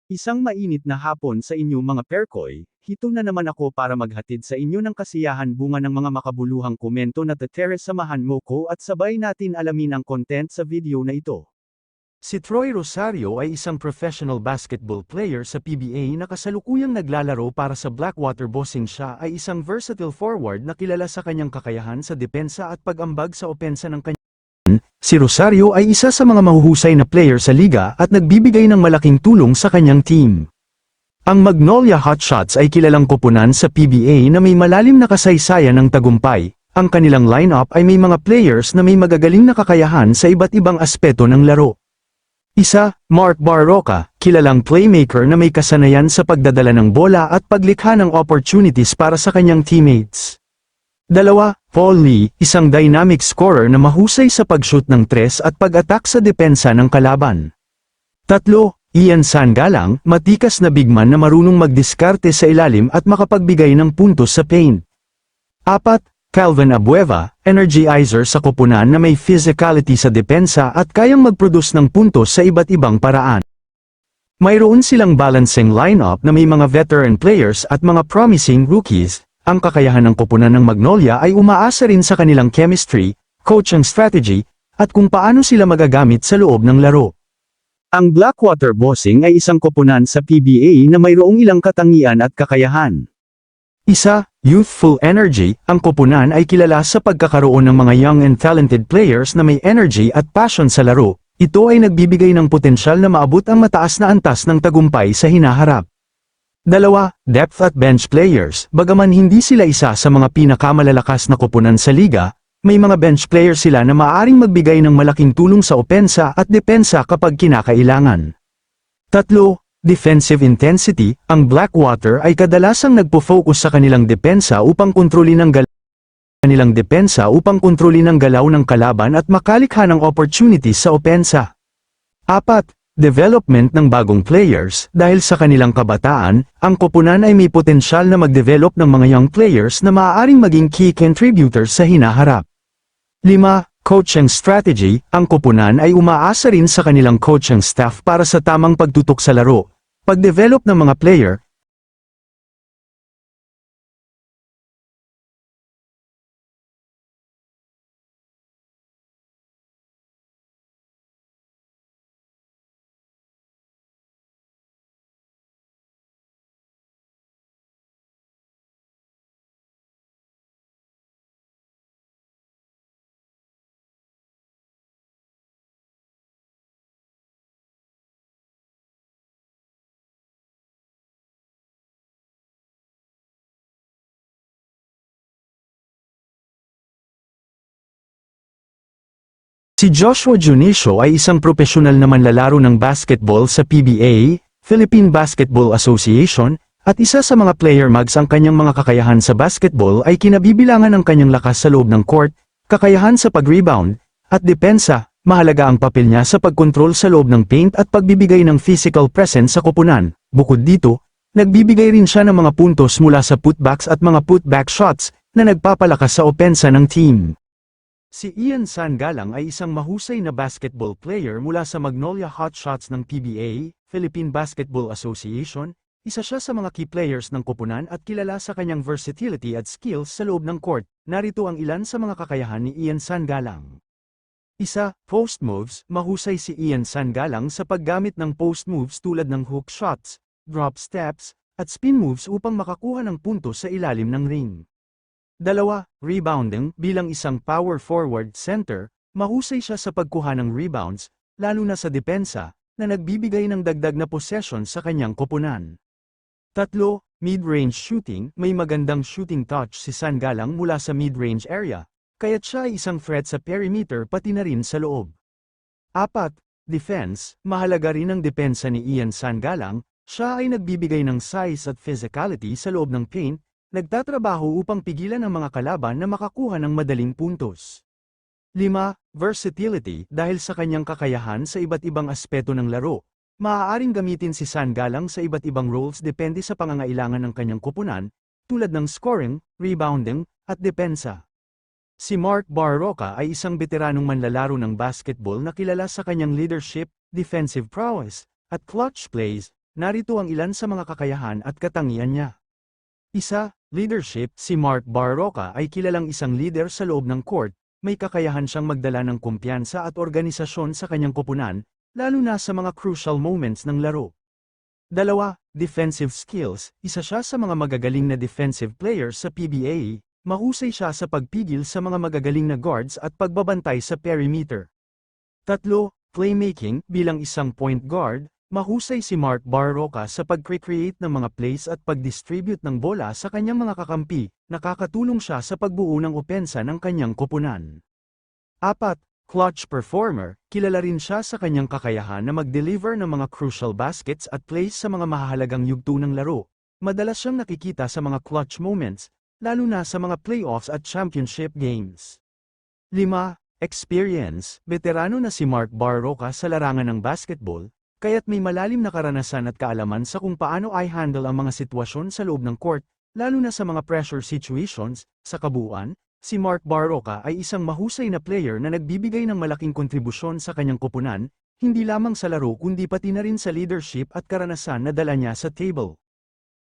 Isang mainit na hapon sa inyo mga perkoy, hito na naman ako para maghatid sa inyo ng kasiyahan bunga ng mga makabuluhang komento na teteres samahan mo ko at sabay natin alamin ang content sa video na ito. Si Troy Rosario ay isang professional basketball player sa PBA na kasalukuyang naglalaro para sa Blackwater Bossing. Siya ay isang versatile forward na kilala sa kanyang kakayahan sa depensa at pag-ambag sa opensa ng kanyang. Si Rosario ay isa sa mga mahuhusay na player sa liga at nagbibigay ng malaking tulong sa kanyang team. Ang Magnolia Hotshots ay kilalang koponan sa PBA na may malalim na kasaysayan ng tagumpay. Ang kanilang lineup ay may mga players na may magagaling na kakayahan sa iba't ibang aspeto ng laro. Isa, Mark Barroca, kilalang playmaker na may kasanayan sa pagdadala ng bola at paglikha ng opportunities para sa kanyang teammates. Dalawa, Paul Lee, isang dynamic scorer na mahusay sa pag-shoot ng tres at pag-attack sa depensa ng kalaban. Tatlo, Ian Sangalang, matikas na bigman na marunong magdiskarte sa ilalim at makapagbigay ng puntos sa paint. Apat, Calvin Abueva, energizer sa koponan na may physicality sa depensa at kayang mag-produce ng puntos sa iba't ibang paraan. Mayroon silang balancing lineup na may mga veteran players at mga promising rookies. Ang kakayahan ng koponan ng Magnolia ay umaasa rin sa kanilang chemistry, coaching strategy, at kung paano sila magagamit sa loob ng laro. Ang Blackwater Bossing ay isang koponan sa PBA na mayroong ilang katangian at kakayahan. Isa, youthful energy. Ang koponan ay kilala sa pagkakaroon ng mga young and talented players na may energy at passion sa laro. Ito ay nagbibigay ng potensyal na maabot ang mataas na antas ng tagumpay sa hinaharap. Dalawa, depth at bench players. Bagaman hindi sila isa sa mga pinakamalalakas na koponan sa liga, may mga bench players sila na maaaring magbigay ng malaking tulong sa opensa at depensa kapag kinakailangan. Tatlo, defensive intensity. Ang Blackwater ay kadalasang nagpo-focus sa kanilang depensa upang kontrolin ang galaw ng kalaban at makalikha ng opportunities sa opensa. Apat, development ng bagong players. Dahil sa kanilang kabataan, ang koponan ay may potensyal na mag-develop ng mga young players na maaaring maging key contributors sa hinaharap. 5. Coaching strategy. Ang koponan ay umaasa rin sa kanilang coaching staff para sa tamang pagtutok sa laro, pag-develop ng mga player, Si Joshua Junicio ay isang profesional na manlalaro ng basketball sa PBA, Philippine Basketball Association, at isa sa mga player mags. Ang kanyang mga kakayahan sa basketball ay kinabibilangan ng kanyang lakas sa loob ng court, kakayahan sa pag-rebound, at depensa. Mahalaga ang papel niya sa pagkontrol sa loob ng paint at pagbibigay ng physical presence sa koponan. Bukod dito, nagbibigay rin siya ng mga puntos mula sa putbacks at mga putback shots na nagpapalakas sa opensa ng team. Si Ian Sangalang ay isang mahusay na basketball player mula sa Magnolia Hotshots ng PBA, Philippine Basketball Association. Isa siya sa mga key players ng koponan at kilala sa kanyang versatility at skills sa loob ng court. Narito ang ilan sa mga kakayahan ni Ian Sangalang. Isa, post moves. Mahusay si Ian Sangalang sa paggamit ng post moves tulad ng hook shots, drop steps, at spin moves upang makakuha ng puntos sa ilalim ng ring. Dalawa, rebounding. Bilang isang power forward center, mahusay siya sa pagkuha ng rebounds, lalo na sa depensa, na nagbibigay ng dagdag na possession sa kanyang koponan. Tatlo, mid-range shooting. May magandang shooting touch si Sangalang mula sa mid-range area, kaya't siya ay isang threat sa perimeter pati na rin sa loob. Apat, defense. Mahalaga rin ang depensa ni Ian Sangalang. Siya ay nagbibigay ng size at physicality sa loob ng paint, nagtatrabaho upang pigilan ang mga kalaban na makakuha ng madaling puntos. 5. Versatility. Dahil sa kanyang kakayahan sa iba't ibang aspeto ng laro, maaaring gamitin si Sangalang sa iba't ibang roles depende sa pangangailangan ng kanyang koponan, tulad ng scoring, rebounding, at depensa. Si Mark Barroca ay isang veteranong manlalaro ng basketball na kilala sa kanyang leadership, defensive prowess, at clutch plays. Narito ang ilan sa mga kakayahan at katangian niya. Isa, leadership. Si Mark Barroca ay kilalang isang leader sa loob ng court, may kakayahan siyang magdala ng kumpiyansa at organisasyon sa kanyang koponan, lalo na sa mga crucial moments ng laro. Dalawa, defensive skills. Isa siya sa mga magagaling na defensive players sa PBA, mahusay siya sa pagpigil sa mga magagaling na guards at pagbabantay sa perimeter. Tatlo, playmaking. Bilang isang point guard, mahusay si Mark Barroca sa pag-create ng mga plays at pag-distribute ng bola sa kanyang mga kakampi, nakakatulong siya sa pagbuo ng opensa ng kanyang koponan. Apat, clutch performer. Kilala rin siya sa kanyang kakayahan na mag-deliver ng mga crucial baskets at plays sa mga mahahalagang yugto ng laro. Madalas siyang nakikita sa mga clutch moments, lalo na sa mga playoffs at championship games. 5. Experience. Veterano na si Mark Barroca sa larangan ng basketball, kaya't may malalim na karanasan at kaalaman sa kung paano i-handle ang mga sitwasyon sa loob ng court, lalo na sa mga pressure situations. Sa kabuuan, si Mark Barroca ay isang mahusay na player na nagbibigay ng malaking kontribusyon sa kanyang koponan, hindi lamang sa laro kundi pati na rin sa leadership at karanasan na dala niya sa table.